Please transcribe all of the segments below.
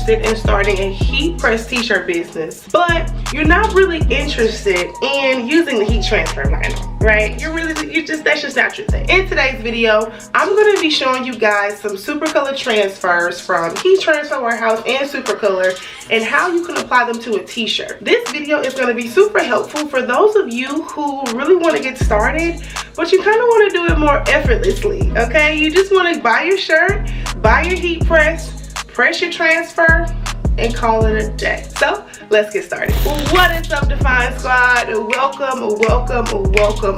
interested in starting a heat press t-shirt business, but you're not really interested in using the heat transfer vinyl, right? That's just not your thing. In today's video, I'm going to be showing you guys some Supacolor transfers from Heat Transfer Warehouse and Supacolor and how you can apply them to a t-shirt. This video is going to be super helpful for those of you who really want to get started, but you kind of want to do it more effortlessly, okay? You just want to buy your shirt, buy your heat press, press your transfer, and call it a day. So let's get started. What is up, Define Squad? Welcome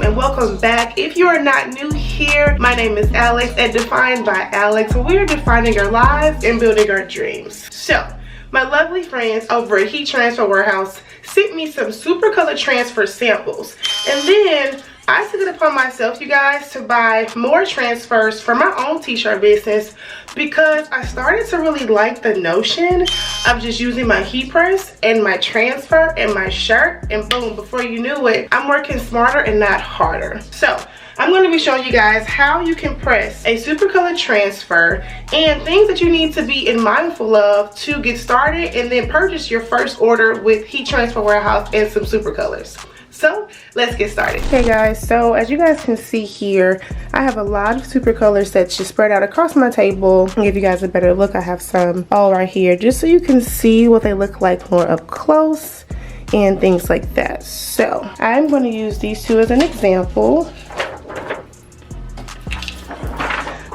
and welcome back. If you are not new here, my name is Alex at Defined by Alex. We're defining our lives and building our dreams. So my lovely friends over at Heat Transfer Warehouse sent me some Supacolor transfer samples, and then I took it upon myself, you guys, to buy more transfers for my own t-shirt business because I started to really like the notion of just using my heat press and my transfer and my shirt, and boom, before you knew it, I'm working smarter and not harder. So I'm going to be showing you guys how you can press a Supacolor transfer and things that you need to be mindful of to get started and then purchase your first order with Heat Transfer Warehouse and some Supacolors. So let's get started. Okay guys, so as you guys can see here, I have a lot of Supacolors that's just spread out across my table. I'll give you guys a better look. I have some all right here just so you can see what they look like more up close and things like that. So I'm going to use these two as an example.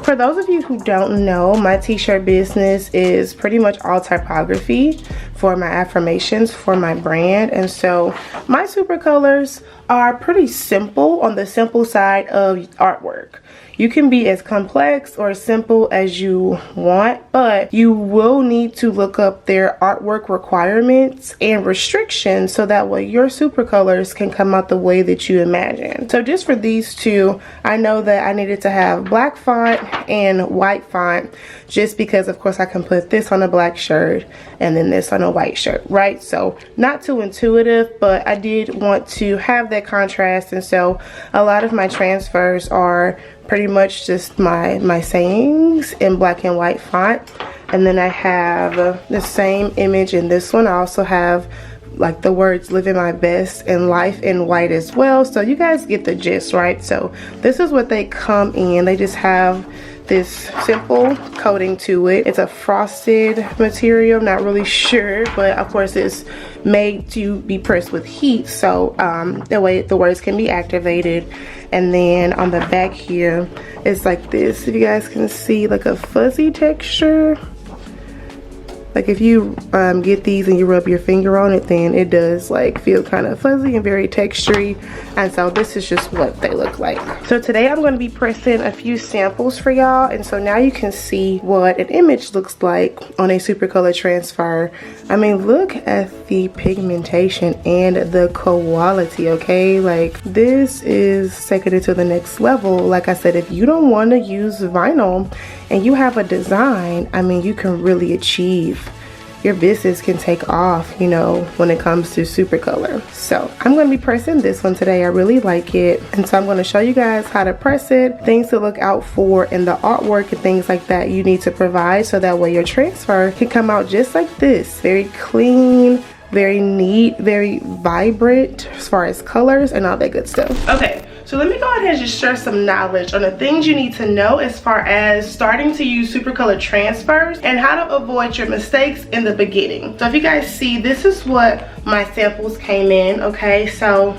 For those of you who don't know, my t-shirt business is pretty much all typography for my affirmations for my brand, and so my Supacolors are pretty simple, on the simple side of artwork. You can be as complex or simple as you want, but you will need to look up their artwork requirements and restrictions so that way your Supacolors can come out the way that you imagine. So just for these two, I know that I needed to have black font and white font, just because of course I can put this on a black shirt and then this on a white shirt, right? So not too intuitive, but I did want to have that contrast, and so a lot of my transfers are pretty much just my sayings in black and white font, and then I have the same image in this one. I also have like the words living my best and life in white as well, so you guys get the gist, right? So this is what they come in. They just have this simple coating to it. It's a frosted material, not really sure, but of course it's made to be pressed with heat, so the way the words can be activated. And then on the back here, it's like this, if you guys can see, like a fuzzy texture. Like if you get these and you rub your finger on it, then it does like feel kind of fuzzy and very textury. And so this is just what they look like. So today I'm going to be pressing a few samples for y'all, and so now you can see what an image looks like on a Supacolor transfer. I mean, look at the pigmentation and the quality, okay? Like this is taking it to the next level. Like I said, if you don't want to use vinyl and you have a design, I mean, you can really achieve, your business can take off, you know, when it comes to Supacolor. So I'm going to be pressing this one today. I really like it, and so I'm going to show you guys how to press it, things to look out for in the artwork and things like that you need to provide, so that way your transfer can come out just like this, very clean, very neat, very vibrant as far as colors and all that good stuff. Okay, so let me go ahead and just share some knowledge on the things you need to know as far as starting to use Supacolor transfers and how to avoid your mistakes in the beginning. So if you guys see, this is what my samples came in, okay? So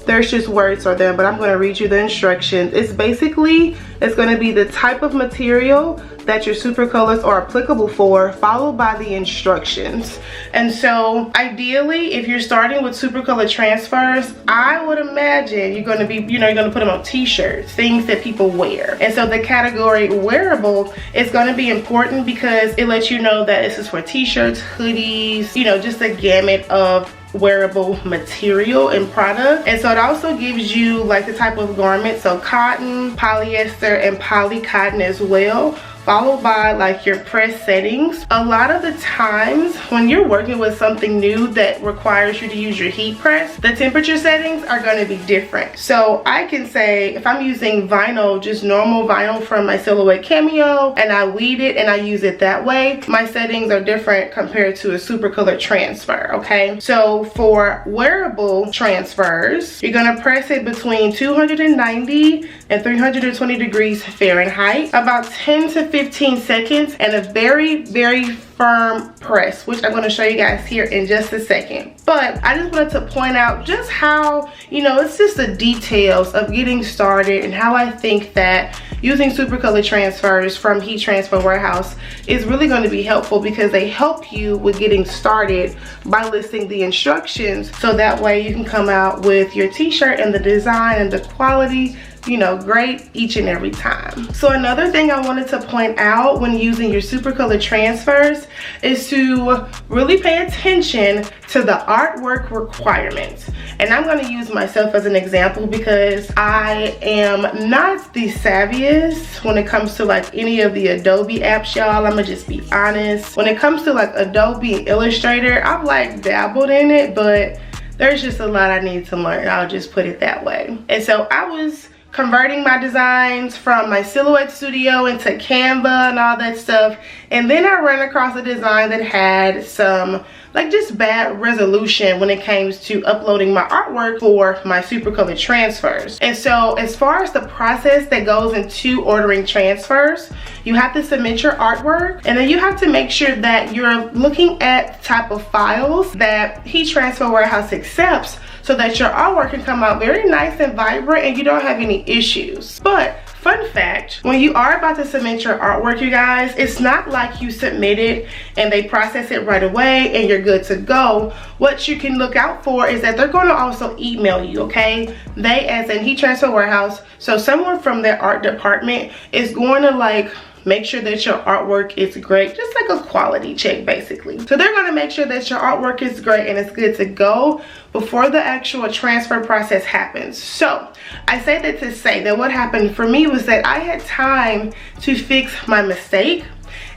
there's just words on them, but I'm going to read you the instructions. It's basically, it's going to be the type of material that your Supacolors are applicable for, followed by the instructions. And so ideally, if you're starting with Supacolor transfers, I would imagine you're going to be, you're going to put them on t-shirts, things that people wear. And so the category wearable is going to be important because it lets you know that this is for t-shirts, hoodies, you know, just a gamut of wearable material and product. And so it also gives you like the type of garment, so cotton, polyester, and poly cotton as well, followed by like your press settings. A lot of the times when you're working with something new that requires you to use your heat press, the temperature settings are going to be different. So I can say if I'm using vinyl, just normal vinyl from my Silhouette Cameo, and I weed it and I use it that way, my settings are different compared to a Supacolor transfer, okay? So for wearable transfers, you're gonna press it between 290 and 320 degrees Fahrenheit, about 10 to 15 seconds, and a very, very firm press, which I'm going to show you guys here in just a second. But I just wanted to point out just how, you know, it's just the details of getting started and how I think that using Supacolor transfers from Heat Transfer Warehouse is really going to be helpful, because they help you with getting started by listing the instructions, so that way you can come out with your t-shirt and the design and the quality, you know, great each and every time. So another thing I wanted to point out when using your Supacolor transfers is to really pay attention to the artwork requirements. And I'm going to use myself as an example, because I am not the savviest when it comes to like any of the Adobe apps, y'all. I'm gonna just be honest. When it comes to like Adobe Illustrator, I've like dabbled in it, but there's just a lot I need to learn. I'll just put it that way. And so I was converting my designs from my Silhouette Studio into Canva and all that stuff, and then I ran across a design that had some like just bad resolution when it came to uploading my artwork for my Supacolor transfers. And so as far as the process that goes into ordering transfers, you have to submit your artwork, and then you have to make sure that you're looking at the type of files that Heat Transfer Warehouse accepts, so that your artwork can come out very nice and vibrant and you don't have any issues. But fun fact, when you are about to submit your artwork, you guys, it's not like you submit it and they process it right away and you're good to go. What you can look out for is that they're going to also email you, okay? They, as in Heat Transfer Warehouse, so someone from their art department is going to like make sure that your artwork is great, just like a quality check basically. So they're going to make sure that your artwork is great and it's good to go before the actual transfer process happens. So I say that to say that what happened for me was that I had time to fix my mistake,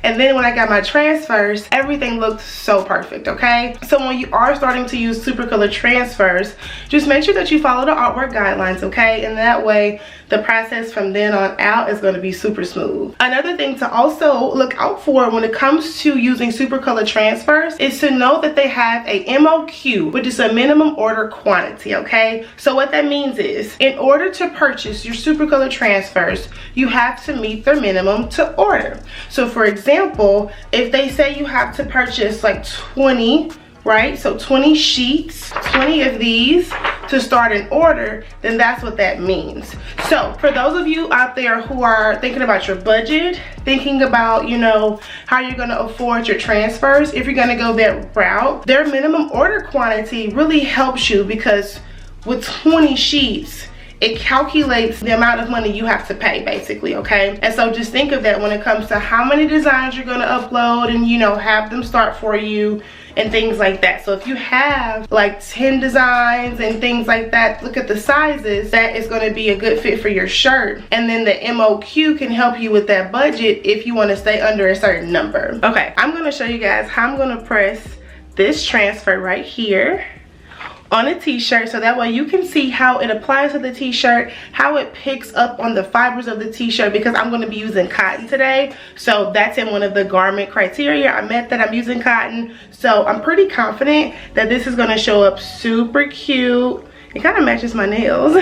and then when I got my transfers, everything looked so perfect, okay? So when you are starting to use Supacolor transfers, just make sure that you follow the artwork guidelines, okay? And that way, the process from then on out is going to be super smooth. Another thing to also look out for when it comes to using Supacolor transfers is to know that they have a MOQ, which is a minimum order quantity, okay? So what that means is, in order to purchase your Supacolor transfers, you have to meet their minimum to order. So for example, if they say you have to purchase like 20, right? So 20 sheets, 20 of these to start an order, then that's what that means. So for those of you out there who are thinking about your budget, thinking about, you know, how you're gonna afford your transfers, if you're gonna go that route, their minimum order quantity really helps you, because with 20 sheets, it calculates the amount of money you have to pay basically, okay? And so just think of that when it comes to how many designs you're gonna upload and, you know, have them start for you and things like that. So if you have like 10 designs and things like that, look at the sizes, that is gonna be a good fit for your shirt. And then the MOQ can help you with that budget if you wanna stay under a certain number. Okay, I'm gonna show you guys how I'm gonna press this transfer right here on a t-shirt, so that way you can see how it applies to the t-shirt, how it picks up on the fibers of the t-shirt, because I'm going to be using cotton today. So that's in one of the garment criteria. I met that I'm using cotton, so I'm pretty confident that this is going to show up super cute. It kind of matches my nails.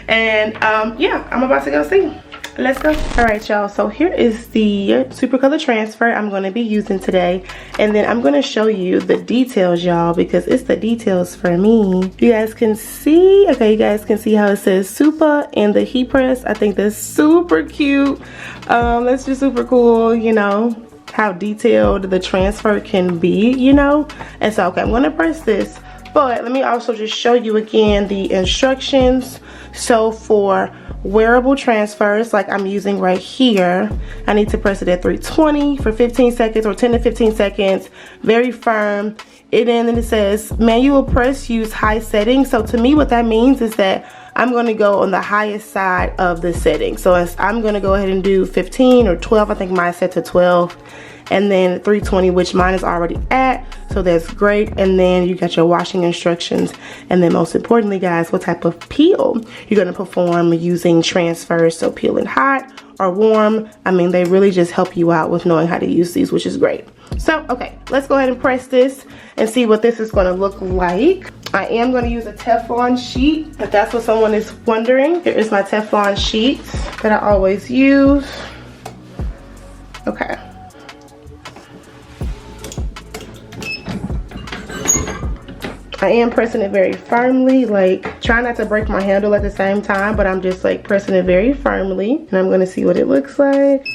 And yeah, I'm about to go see. Let's go. All right, y'all, so here is the Supacolor transfer I'm going to be using today, and then I'm going to show you the details, y'all, because it's the details for me. You guys can see, okay, you guys can see how it says Supa in the heat press. I think that's super cute. That's just super cool, you know, how detailed the transfer can be, you know. And so, okay, I'm going to press this, but let me also just show you again the instructions. So for wearable transfers, like I'm using right here, I need to press it at 320 for 15 seconds or 10 to 15 seconds, very firm. And then it says manual press, use high settings. So to me, what that means is that I'm going to go on the highest side of the setting. So I'm going to go ahead and do 15 or 12. I think mine's set to 12. And then 320, which mine is already at, so that's great. And then you got your washing instructions, and then most importantly, guys, what type of peel you're going to perform using transfers. So peeling hot or warm, I mean, they really just help you out with knowing how to use these, which is great. So okay, let's go ahead and press this and see what this is going to look like. I am going to use a Teflon sheet, if that's what someone is wondering. Here is my Teflon sheet that I always use. Okay. I am pressing it very firmly, like trying not to break my handle at the same time, but I'm just like pressing it very firmly, and I'm gonna see what it looks like.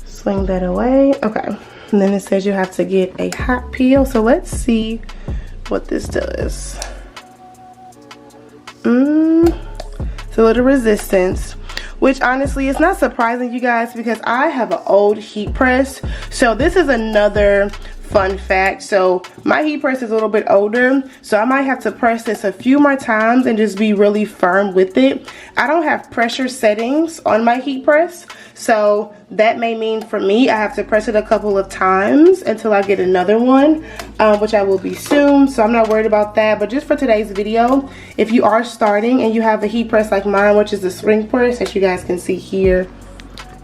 Swing that away. Okay, and then it says you have to get a hot peel, so let's see what this does. It's a little resistance, which honestly is not surprising, you guys, because I have an old heat press. So this is another fun fact. So my heat press is a little bit older, so I might have to press this a few more times and just be really firm with it. I don't have pressure settings on my heat press, so that may mean for me I have to press it a couple of times until I get another one, which I will be soon, so I'm not worried about that. But just for today's video, if you are starting and you have a heat press like mine, which is the swing press, as you guys can see here,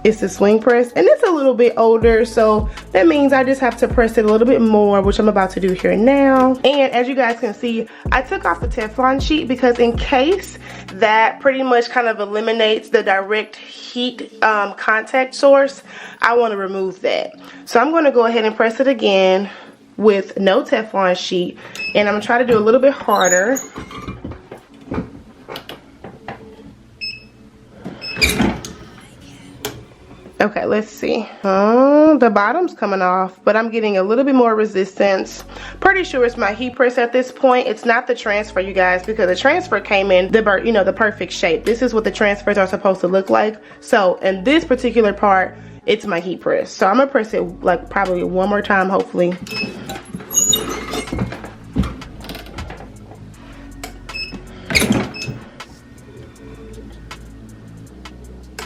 it's the swing press, and it's a little bit older, so that means I just have to press it a little bit more, which I'm about to do here now. And as you guys can see, I took off the Teflon sheet because in case that pretty much kind of eliminates the direct heat contact source, I want to remove that. So I'm going to go ahead and press it again with no Teflon sheet, and I'm going to try to do a little bit harder. Okay, let's see. The bottom's coming off, but I'm getting a little bit more resistance. Pretty sure it's my heat press at this point. It's not the transfer, you guys, because the transfer came in the, you know, the perfect shape. This is what the transfers are supposed to look like. So in this particular part, it's my heat press. So I'm gonna press it like probably one more time, hopefully.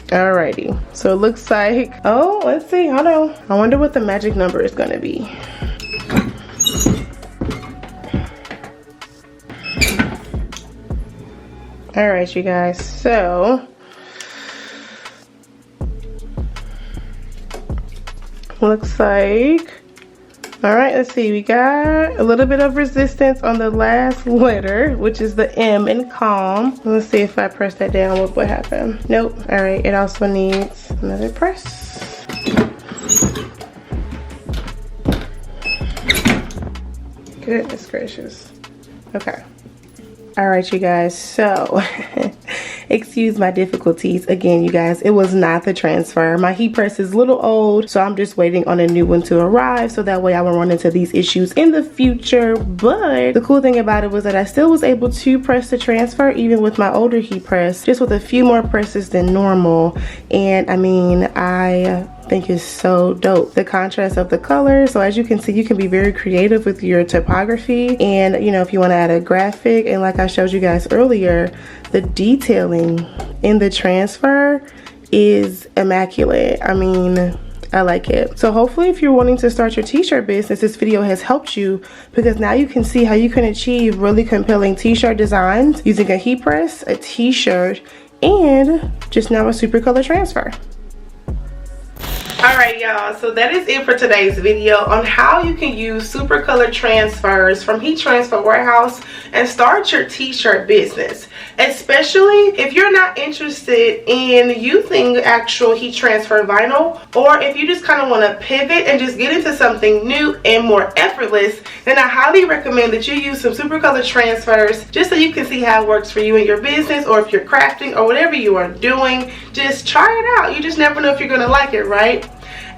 Alrighty, so it looks like, oh, let's see, hold on. I wonder what the magic number is gonna be. Alright, you guys, so looks like, all right, let's see, we got a little bit of resistance on the last letter, which is the M in calm. Let's see if I press that down, what would happen. Nope. All right, it also needs another press. Goodness gracious. Okay. All right, you guys, so excuse my difficulties again, you guys. It was not the transfer. My heat press is a little old, so I'm just waiting on a new one to arrive, so that way I won't run into these issues in the future. But the cool thing about it was that I still was able to press the transfer even with my older heat press, just with a few more presses than normal. And I mean, I think is so dope, the contrast of the color. So as you can see, you can be very creative with your typography, and you know, if you want to add a graphic, and like I showed you guys earlier, the detailing in the transfer is immaculate. I mean, I like it. So hopefully if you're wanting to start your t-shirt business, this video has helped you, because now you can see how you can achieve really compelling t-shirt designs using a heat press, a t-shirt, and just now a Supacolor transfer. Alright, y'all, so that is it for today's video on how you can use Supacolor transfers from Heat Transfer Warehouse and start your t-shirt business, especially if you're not interested in using actual heat transfer vinyl, or if you just kind of want to pivot and just get into something new and more effortless. Then I highly recommend that you use some Supacolor transfers just so you can see how it works for you in your business, or if you're crafting or whatever you are doing, just try it out. You just never know if you're going to like it, right?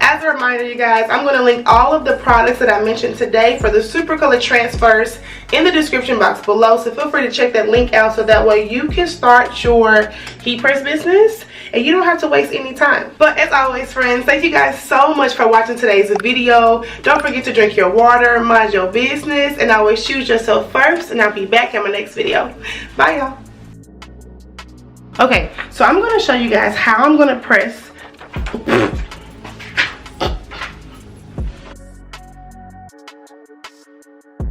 As a reminder, you guys, I'm going to link all of the products that I mentioned today for the Supacolor transfers in the description box below, so feel free to check that link out, so that way you can start your heat press business and you don't have to waste any time. But as always, friends, thank you guys so much for watching today's video. Don't forget to drink your water, mind your business, and always choose yourself first, and I'll be back in my next video. Bye, y'all. Okay, so I'm going to show you guys how I'm going to press